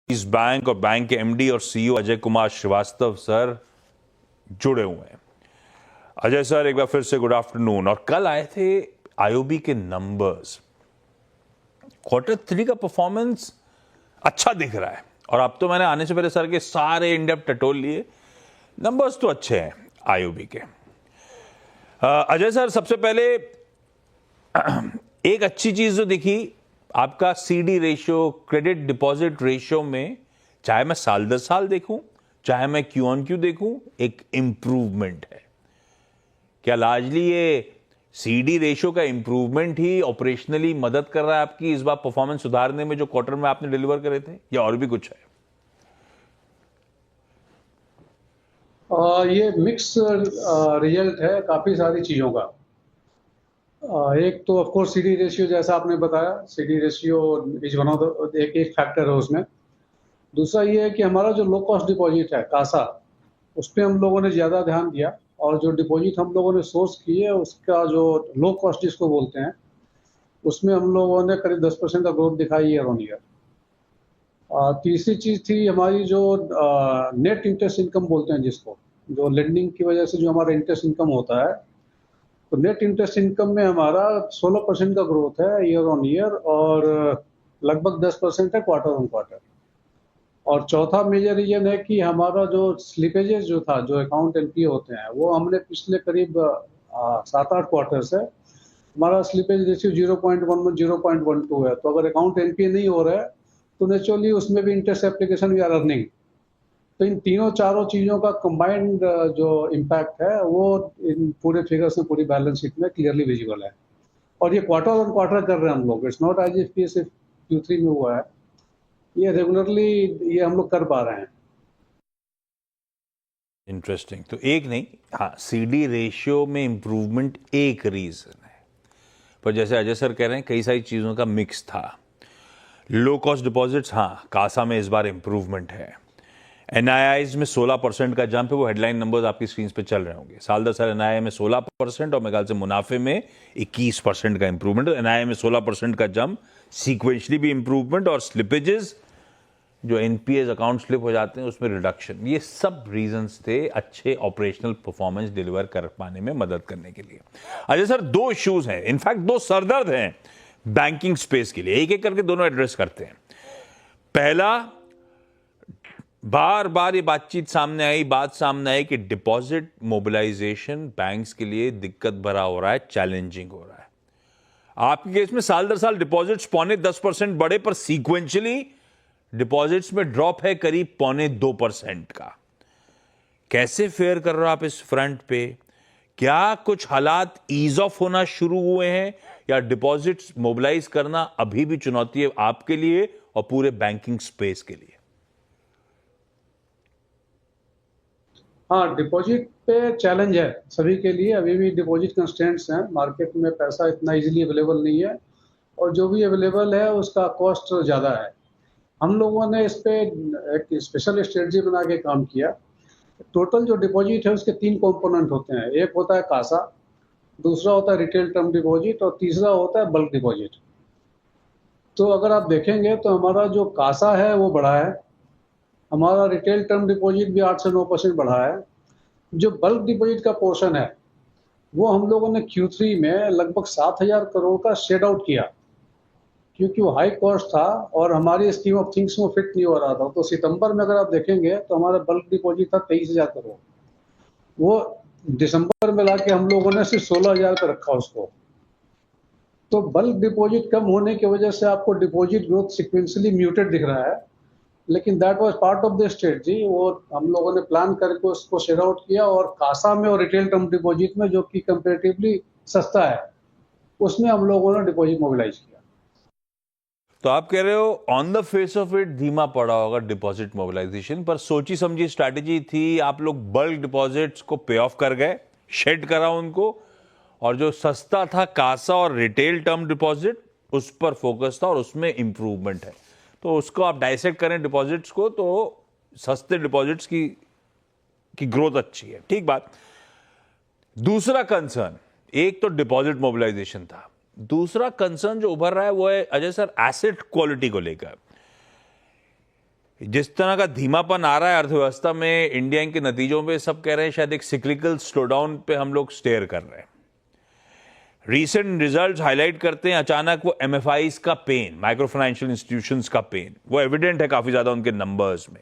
इस बैंक और बैंक के एमडी और सीईओ अजय कुमार श्रीवास्तव सर जुड़े हुए हैं। अजय सर, एक बार फिर से गुड आफ्टरनून। और कल आए थे आईओबी के नंबर्स। Q3 का परफॉर्मेंस अच्छा दिख रहा है और अब तो मैंने आने से पहले सर के सारे इंडेप्थ टटोल लिए। नंबर्स तो अच्छे हैं आईओबी के। अजय सर, सबसे पहले एक अच्छी चीज जो दिखी, आपका CD ratio, credit deposit ratio में, चाहे मैं साल दर साल देखूं चाहे मैं क्यू ऑन क्यू देखूं, एक इंप्रूवमेंट है। क्या लार्जली ये सीडी रेशियो का इंप्रूवमेंट ही ऑपरेशनली मदद कर रहा है आपकी इस बार परफॉर्मेंस सुधारने में, जो क्वार्टर में आपने डिलीवर करे थे, या और भी कुछ है? ये मिक्स रिजल्ट है काफ़ी सारी चीज़ों का। एक तो ऑफ कोर्स सीडी रेशियो, जैसा आपने बताया, CD ratio is one of the एक फैक्टर है उसमें। दूसरा ये है कि हमारा जो लो कॉस्ट डिपॉजिट है कासा, उस पर हम लोगों ने ज़्यादा ध्यान दिया, और जो डिपॉजिट हम लोगों ने सोर्स की है उसका जो लो कॉस्ट जिसको बोलते हैं, उसमें हम लोगों ने करीब 10% का ग्रोथ दिखाई ईयर ऑन ईयर। तीसरी चीज़ थी हमारी जो नेट इंटरेस्ट इनकम बोलते हैं जिसको, जो लेंडिंग की वजह से जो हमारा इंटरेस्ट इनकम होता है, तो नेट इंटरेस्ट इनकम में हमारा 16% का ग्रोथ है ईयर ऑन ईयर, और लगभग 10% है क्वार्टर ऑन क्वार्टर। और चौथा मेजर रीजन है कि हमारा जो स्लिपेजेस जो था, जो अकाउंट एनपीए होते हैं, वो हमने पिछले करीब 7-8 क्वार्टर से हमारा स्लिपेज रेशियो 0.11 0.12 है। तो अगर अकाउंट एनपीए नहीं हो रहा है तो नेचुरली उसमें भी interest application we are earning. तो इन तीनों चारों चीज़ों का कंबाइंड जो इम्पैक्ट है वो इन पूरे फिगर्स में, पूरी बैलेंस शीट में क्लियरली विजिबल है। और ये क्वार्टर ऑन क्वार्टर कर रहे हैं हम लोग, इट्स नॉट एज इफ ये सिर्फ Q3 में हुआ है, ये रेगुलरली ये हम लोग कर पा रहे हैं। इंटरेस्टिंग। तो एक नहीं, हाँ, सीडी रेशियो में इंप्रूवमेंट एक रीजन है, पर जैसे अजय सर कह रहे हैं कई सारी चीजों का मिक्स था। लो कॉस्ट डिपॉजिट्स, हाँ, कासा में इस बार इंप्रूवमेंट है। एनआईआईज में 16% का जंप है, वो हेडलाइन नंबर्स आपकी स्क्रीन पे चल रहे होंगे। साल दर साल एनआईआई में 16% और मेरे ख्याल से मुनाफे में 21% का इंप्रूवमेंट। एनआईआई में 16% का जंप, सीक्वेंशली भी इंप्रूवमेंट, और स्लिपेजेस जो एनपीएस अकाउंट स्लिप हो जाते हैं उसमें रिडक्शन। ये सब रीजंस थे अच्छे ऑपरेशनल परफॉर्मेंस डिलीवर कर पाने में मदद करने के लिए। अजय सर, दो इश्यूज हैं, इनफैक्ट दो सरदर्द हैं बैंकिंग स्पेस के लिए, एक एक करके दोनों एड्रेस करते हैं। पहला, बार बार ये बात सामने आई कि डिपॉजिट मोबिलाइजेशन बैंक्स के लिए दिक्कत भरा हो रहा है, चैलेंजिंग हो रहा है। आपके केस में साल दर साल डिपॉजिट्स 0.25% बढ़े, पर सीक्वेंशियली डिपॉजिट्स में ड्रॉप है करीब 0.2% का। कैसे फेयर कर रहे हो आप इस फ्रंट पे? क्या कुछ हालात ईज ऑफ होना शुरू हुए हैं, या डिपॉजिट्स मोबिलाइज करना अभी भी चुनौती है आपके लिए और पूरे बैंकिंग स्पेस के लिए? हाँ, डिपॉजिट पे चैलेंज है सभी के लिए। अभी भी डिपॉजिट कंस्ट्रेंट्स हैं, मार्केट में पैसा इतना इजीली अवेलेबल नहीं है, और जो भी अवेलेबल है उसका कॉस्ट ज़्यादा है। हम लोगों ने इस पे एक स्पेशल स्ट्रेटजी बना के काम किया। टोटल जो डिपॉजिट है उसके 3 कंपोनेंट होते हैं। एक होता है कासा, दूसरा होता है रिटेल टर्म डिपॉजिट, और तीसरा होता है बल्क डिपॉजिट। तो अगर आप देखेंगे तो हमारा जो कासा है वो बढ़ा है, हमारा रिटेल टर्म डिपॉजिट भी 8 से 9% बढ़ा है। जो बल्क डिपॉजिट का पोर्शन है वो हम लोगों ने Q3 में लगभग 7,000 करोड़ का शेड आउट किया, क्योंकि वो हाई कॉस्ट था और हमारी स्कीम ऑफ थिंग्स में फिट नहीं हो रहा था। तो सितंबर में अगर आप देखेंगे तो हमारा बल्क डिपॉजिट था 23,000 करोड़, वो दिसंबर में लाके हम लोगों ने सिर्फ 16,000 पे रखा उसको। तो बल्क डिपॉजिट कम होने की वजह से आपको डिपॉजिट ग्रोथ सिक्वेंशियली म्यूटेड दिख रहा है, लेकिन that was part of the strategy. वो हम लोगों ने प्लान करके उसको शेड आउट किया, और कासा में और रिटेल टर्म डिपॉजिट में, जो कि कंपैरेटिवली सस्ता है, उसमें हम लोगों ने डिपॉजिट मोबिलाइज किया। तो आप कह रहे हो on the face of it धीमा पड़ा होगा डिपॉजिट मोबिलाइजेशन, पर सोची समझी स्ट्रैटेजी थी। आप लोग बल्क डिपॉजिट्स को पे ऑफ कर गए, शेड करा उनको, और जो सस्ता था कासा और रिटेल टर्म डिपॉजिट, उस पर फोकस था और उसमें इंप्रूवमेंट है। तो उसको आप डाइसेक्ट करें डिपॉजिट्स को, तो सस्ते डिपॉजिट्स की ग्रोथ अच्छी है, ठीक बात। दूसरा कंसर्न, एक तो डिपॉजिट मोबिलाइजेशन था, दूसरा कंसर्न जो उभर रहा है वो है अजय सर एसेट क्वालिटी को लेकर। जिस तरह का धीमापन आ रहा है अर्थव्यवस्था में इंडिया के नतीजों पे, सब कह रहे हैं शायद एक सिक्लिकल स्लोडाउन पे हम लोग स्टेयर कर रहे हैं। रीसेंट रिजल्ट्स हाईलाइट करते हैं अचानक वो एमएफआईज का पेन, माइक्रो फाइनेंशियल इंस्टीट्यूशंस का पेन, वो एविडेंट है काफी ज्यादा उनके नंबर्स में।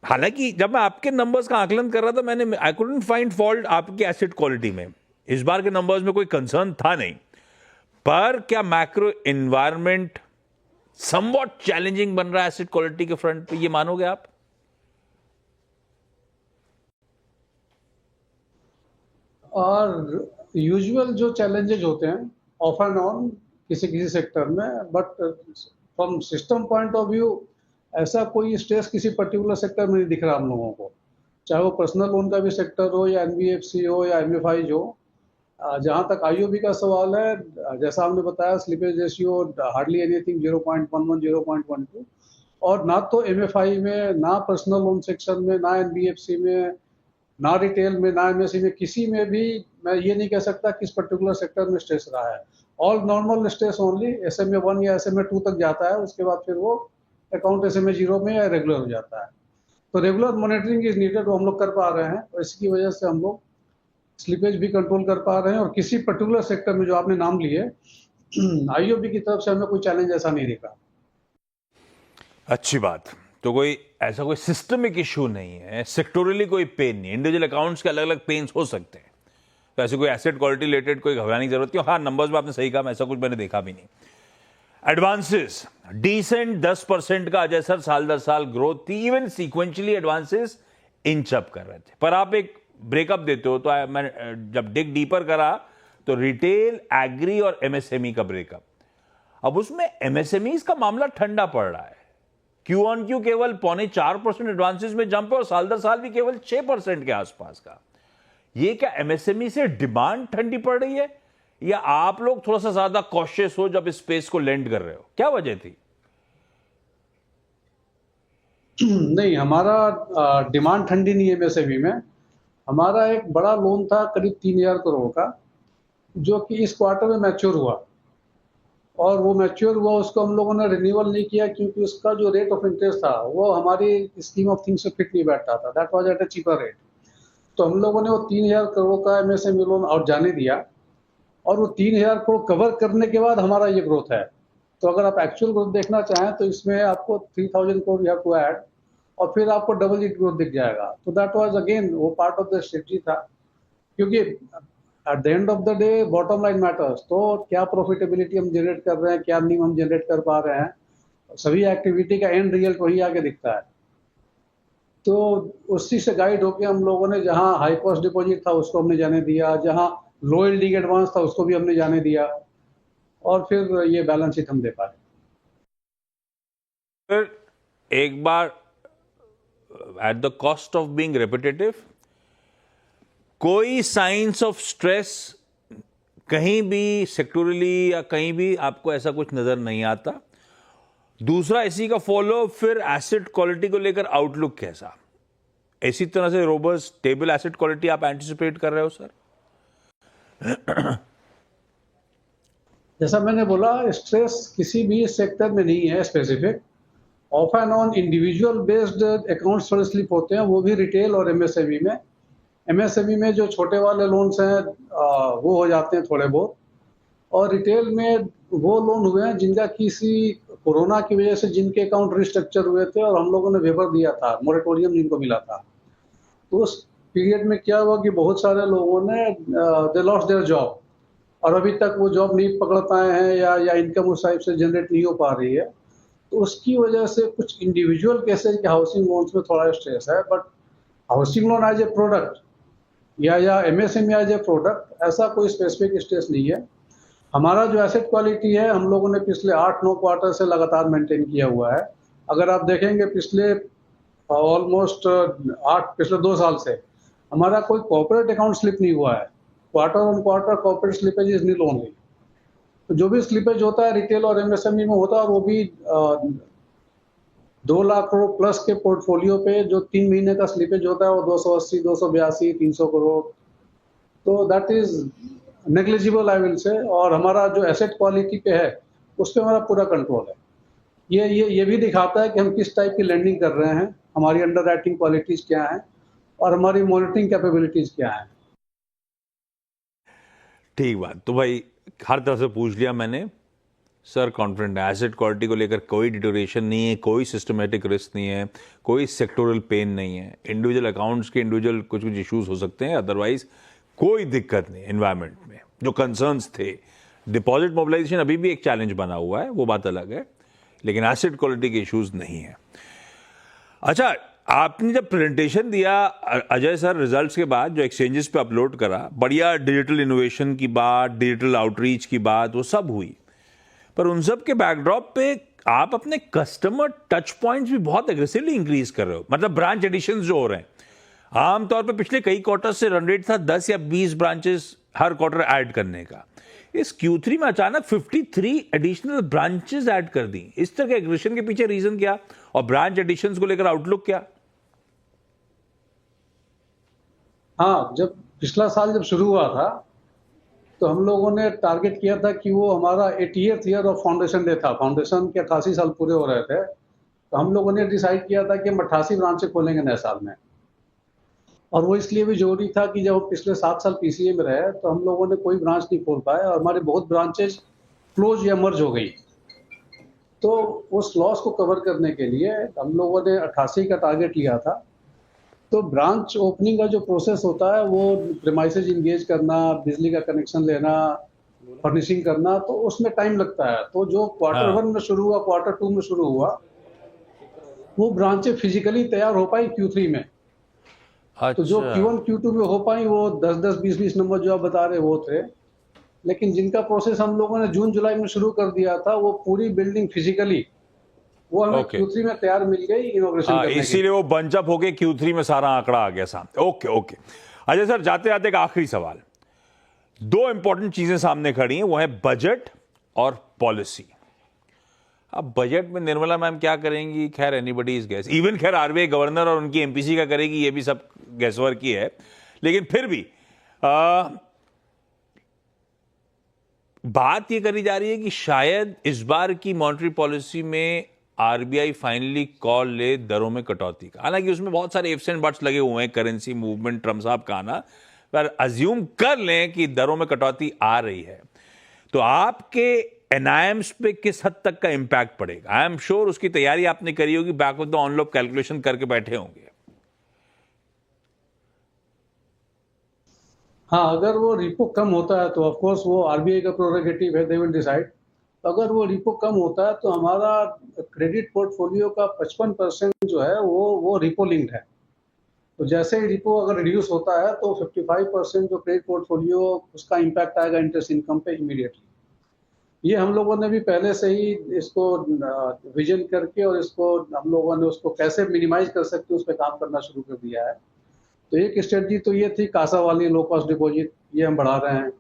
हालांकि जब मैं आपके नंबर्स का आकलन कर रहा था, मैंने आई कुडंट फाइंड फॉल्ट आपकी एसेट क्वालिटी में। इस बार के नंबर्स में कोई कंसर्न था नहीं, पर क्या मैक्रो एनवायरनमेंट समवॉट चैलेंजिंग बन रहा है एसेट क्वालिटी के फ्रंट पे, ये मानोगे आप? और यूजुअल जो चैलेंजेज होते हैं ऑफ एंड ऑन किसी किसी सेक्टर में, but from system point of view ऐसा कोई स्ट्रेस किसी पर्टिकुलर सेक्टर में नहीं दिख रहा हम लोगों को, चाहे वो पर्सनल लोन का भी सेक्टर हो या एनबीएफसी हो या एमएफआई हो। जहाँ तक आईओबी का सवाल है, जैसा हमने बताया, स्लिपेज रेशियो हार्डली एनीथिंग 0.11 0.12, और ना तो एमएफआई में, ना पर्सनल लोन सेक्शन में, ना एनबीएफसी में, ना रिटेल में, ना एमएसई में, किसी में भी मैं ये नहीं कह सकता किस पर्टिकुलर सेक्टर में स्ट्रेस रहा है। All normal stress only SMA 1 या SMA 2 तक जाता है, उसके बाद फिर वो अकाउंट SMA 0 में या रेगुलर हो जाता है। तो रेगुलर मॉनिटरिंग इज नीडेड, वो हम लोग कर पा रहे हैं, और इसकी वजह से हम लोग स्लिपेज भी कंट्रोल कर पा रहे हैं। और किसी पर्टिकुलर सेक्टर में जो आपने नाम लिए, आईओबी की तरफ से हमें कोई चैलेंज ऐसा नहीं दिखा। अच्छी बात। तो कोई ऐसा कोई सिस्टमिक इशू नहीं है, सेक्टोरली कोई पेन नहीं, इंडिविजुअल अकाउंट्स के अलग अलग पेन्स हो सकते हैं, तो ऐसे कोई एसेट क्वालिटी रिलेटेड कोई घबराने की जरूरत नहीं। हाँ, नंबर्स में आपने सही कहा, ऐसा कुछ मैंने देखा भी नहीं। एडवांसेस डिसेंट 10% का अजय सर साल दर साल ग्रोथ थी, even sequentially advances inch up कर रहे थे। पर आप एक ब्रेकअप देते हो, तो मैं जब डिग डीपर करा तो रिटेल, एग्री और एमएसएमई का ब्रेकअप, अब उसमें एमएसएमईज का मामला ठंडा पड़ रहा है। क्यू ऑन क्यू केवल 0.4% एडवांसेस में जंप है, और साल दर साल भी केवल 6% के आसपास का। ये क्या एमएसएमई से डिमांड ठंडी पड़ रही है, या आप लोग थोड़ा सा ज्यादा कॉशियस हो जब इस स्पेस को लेंड कर रहे हो? क्या वजह थी? नहीं, हमारा डिमांड ठंडी नहीं है एमएसएमई में। हमारा एक बड़ा लोन था करीब 3000 करोड़ का, जो कि इस क्वार्टर में मैच्योर हुआ, और वो मैच्योर हुआ, उसको हम लोगों ने रिन्यूअल नहीं किया क्योंकि उसका जो रेट ऑफ इंटरेस्ट था वो हमारी स्कीम ऑफ थिंग्स से फिट नहीं बैठता था। That was at a cheaper rate. तो हम लोगों ने वो 3000 करोड़ का एमएसएमई लोन आउट जाने दिया, और वो 3000 करोड़ कवर करने के बाद हमारा ये ग्रोथ है। तो अगर आप एक्चुअल ग्रोथ देखना चाहें तो इसमें आपको 3000 crore you have to add, और फिर आपको डबल डिजिट ग्रोथ दिख जाएगा। तो दैट वाज अगेन वो पार्ट ऑफ द स्ट्रेटजी था, क्योंकि at the end of the day bottom line matters. तो क्या प्रॉफिटेबिलिटी हम जनरेट कर रहे हैं, क्या नहीं हम जनरेट कर पा रहे हैं, सभी एक्टिविटी का एंड रिजल्ट वही आके दिखता है। तो उसी से गाइड होकर हम लोगों ने, जहां हाई कॉस्ट डिपॉजिट था उसको हमने जाने दिया, जहां लो यील्डिंग एडवांस था उसको भी हमने जाने दिया, और फिर ये बैलेंस शीट हम दे पाए। फिर एक बार at the cost of being repetitive, कोई साइंस ऑफ स्ट्रेस कहीं भी सेक्टोरली या कहीं भी आपको ऐसा कुछ नजर नहीं आता? दूसरा, इसी का फॉलो, फिर एसेट क्वालिटी को लेकर आउटलुक कैसा? इसी तरह से रोबस्ट स्टेबल एसेट क्वालिटी आप एंटिसिपेट कर रहे हो सर? जैसा मैंने बोला, स्ट्रेस किसी भी सेक्टर में नहीं है specific. Of and on individual based accounts थोड़े स्लिप होते हैं, वो भी रिटेल और एमएसएमई में। एमएसएमई में जो छोटे वाले लोन्स हैं वो हो जाते हैं थोड़े बहुत, और रिटेल में वो लोन हुए हैं जिनका किसी कोरोना की वजह से जिनके अकाउंट रिस्ट्रक्चर हुए थे और हम लोगों ने वेवर दिया था, मोरेटोरियम जिनको मिला था। तो उस पीरियड में क्या हुआ कि बहुत सारे लोगों ने दे लॉस्ट देयर जॉब, और अभी तक वो जॉब नहीं पकड़ पाए हैं, या इनकम उस टाइप से जनरेट नहीं हो पा रही है। तो उसकी वजह से कुछ इंडिविजुअल केसेज के हाउसिंग लोन्स में थोड़ा स्ट्रेस है, but housing loan as a product या एमएसएमई एज ए प्रोडक्ट ऐसा कोई स्पेसिफिक स्ट्रेस नहीं है। हमारा जो एसेट क्वालिटी है हम लोगों ने पिछले 8-9 क्वार्टर से लगातार मेंटेन किया हुआ है। अगर आप देखेंगे पिछले ऑलमोस्ट पिछले 2 साल से हमारा कोई कॉर्पोरेट अकाउंट स्लिप नहीं हुआ है। Quarter on quarter corporate slippage is nil only. तो जो भी स्लिपेज होता है रिटेल और एमएसएमई में होता है, और वो भी 2 लाख करोड़ प्लस के पोर्टफोलियो पे जो 3 महीने का स्लिपेज होता है वो 280, 282, 300 करोड़। तो that is negligible I will say. और हमारा जो एसेट क्वालिटी पे है उस पर हमारा पूरा कंट्रोल है। ये भी दिखाता है कि हम किस टाइप की लैंडिंग कर रहे हैं, हमारी अंडर राइटिंग क्वालिटीज़ क्या हैं और हमारी मॉनिटरिंग कैपेबिलिटीज़ क्या हैं। ठीक बात। तो भाई हर तरफ से पूछ लिया मैंने। सर कॉन्फिडेंट है, एसेट क्वालिटी को लेकर कोई डिटोरेशन नहीं है, कोई सिस्टमेटिक रिस्क नहीं है, कोई सेक्टोरल पेन नहीं है। इंडिविजुअल अकाउंट्स के इंडिविजुअल कुछ कुछ इश्यूज हो सकते हैं, अदरवाइज कोई दिक्कत नहीं एनवायरनमेंट में। जो कंसर्न्स थे, डिपॉजिट मोबिलाइजेशन अभी भी एक चैलेंज बना हुआ है, वो बात अलग है, लेकिन एसेट क्वालिटी के इश्यूज नहीं है। अच्छा, आपने जब प्रेजेंटेशन दिया अजय सर रिजल्ट्स के बाद, जो एक्सचेंजेस पे अपलोड करा, बढ़िया डिजिटल इनोवेशन की बात, डिजिटल आउटरीच की बात, वो सब हुई, पर उन सब के बैकड्रॉप पे आप अपने कस्टमर टच पॉइंट्स भी बहुत एग्रेसिवली इंक्रीज कर रहे हो। मतलब ब्रांच एडिशंस जो हो रहे हैं, आमतौर पे पिछले कई क्वार्टर से रन रेट था 10 या 20 ब्रांचेस हर क्वार्टर ऐड करने का। इस Q3 में अचानक 53 एडिशनल ब्रांचेस ऐड कर दी। इस तरह के एग्रेशन के पीछे रीजन क्या, और ब्रांच एडिशंस को लेकर आउटलुक क्या? हाँ, जब पिछला साल जब शुरू हुआ था तो हम लोगों ने टारगेट किया था कि वो हमारा 80th year of foundation day था। फाउंडेशन के 88 साल पूरे हो रहे थे, तो हम लोगों ने डिसाइड किया था कि हम 88 ब्रांचें खोलेंगे नए साल में। और वो इसलिए भी जरूरी था कि जब हम पिछले 7 साल PCA में रहे तो हम लोगों ने कोई ब्रांच नहीं खोल पाए और हमारी बहुत ब्रांचेज क्लोज या मर्ज हो गई। तो उस लॉस को कवर करने के लिए हम लोगों ने 88 का टारगेट लिया था। तो ब्रांच ओपनिंग का जो प्रोसेस होता है, वो प्रीमाइसेस इंगेज करना, बिजली का कनेक्शन लेना, फर्निशिंग करना, तो उसमें टाइम लगता है। तो जो क्वार्टर हाँ। 1 में शुरू हुआ, क्वार्टर 2 में शुरू हुआ, वो ब्रांचें फिजिकली तैयार हो पाई Q3 में। तो जो अच्छा, Q1 Q2 में हो पाई, वो 10-10, 20-20 नंबर जो आप बता रहे वो थे। लेकिन जिनका प्रोसेस हम लोगों ने जून जुलाई में शुरू कर दिया था, वो पूरी बिल्डिंग फिजिकली वो हमें ओके। Q3 में तैयार मिल गई इनॉग्रेशन हाँ, करने के लिए। इसीलिए वो बंच अप होके Q3 में सारा आंकड़ा आ गया सामने। Okay okay. अजय सर, जाते जाते एक आखिरी सवाल। दो इंपॉर्टेंट चीजें सामने खड़ी हैं, वो है बजट और पॉलिसी। अब बजट में निर्मला मैम क्या करेंगी, खैर एनीबडी इज गेस। इवन खैर RBI गवर्नर और उनकी MPC का करेगी, ये भी सब गैसवर्क की है। लेकिन फिर भी बात ये करी जा रही है कि शायद इस बार की मॉनेटरी पॉलिसी में RBI फाइनली कॉल ले दरों में कटौती का। हालांकि उसमें बहुत सारे इफ्स एंड बट्स लगे हुए हैं, करेंसी मूवमेंट, ट्रम्प साहब का आना, पर अज्यूम कर लें कि दरों में कटौती आ रही है, तो आपके NIMs पे किस हद तक का इंपैक्ट पड़ेगा? आई एम श्योर उसकी तैयारी आपने करी होगी, बैक ऑफ द ऑनलोप कैलकुलेशन करके बैठे होंगे। हाँ, अगर वो रिपो कम होता है तो ऑफ कोर्स वो RBI का प्रोरोगेटिव है, दे विल डिसाइड। अगर वो रिपो कम होता है तो हमारा क्रेडिट पोर्टफोलियो का 55% जो है वो रिपो लिंक्ड है। तो जैसे ही रिपो अगर रिड्यूस होता है तो 55% जो क्रेडिट पोर्टफोलियो, उसका इम्पैक्ट आएगा इंटरेस्ट इनकम पे इमीडिएटली। ये हम लोगों ने भी पहले से ही इसको विजन करके और इसको हम लोगों ने उसको कैसे मिनिमाइज कर सकते हैं उस पर काम करना शुरू कर दिया है। तो एक स्ट्रेटजी तो ये थी कासा वाली लो कॉस्ट डिपॉजिट, ये हम बढ़ा रहे हैं।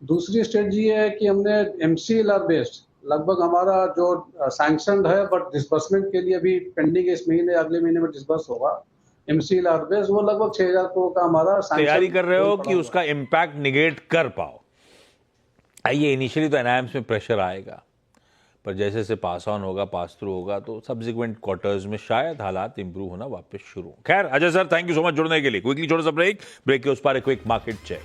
दूसरी स्ट्रेटजी ये है कि हमने MCLR बेस्ड, लगभग हमारा जो सैंक्शनड है बट डिस्बर्समेंट के लिए अभी पेंडिंग है, इस महीने अगले महीने में डिस्बर्स होगा। MCLR बेस्ड वो लगभग 6,000 करोड़ का हमारा तैयारी कर रहे हो कि हुआ। उसका इंपैक्ट निगेट कर पाओ। आइए, इनिशियली तो NIMs में प्रेशर आएगा, पर जैसे जैसे पास ऑन होगा, पास थ्रू होगा, तो सब्सिक्वेंट क्वार्टर्स में शायद हालात इंप्रूव होना वापस शुरू। खैर Ajay sir, thank you so much जुड़ने के लिए। क्विकली छोटा सा ब्रेक के उस पर एक क्विक मार्केट चेक।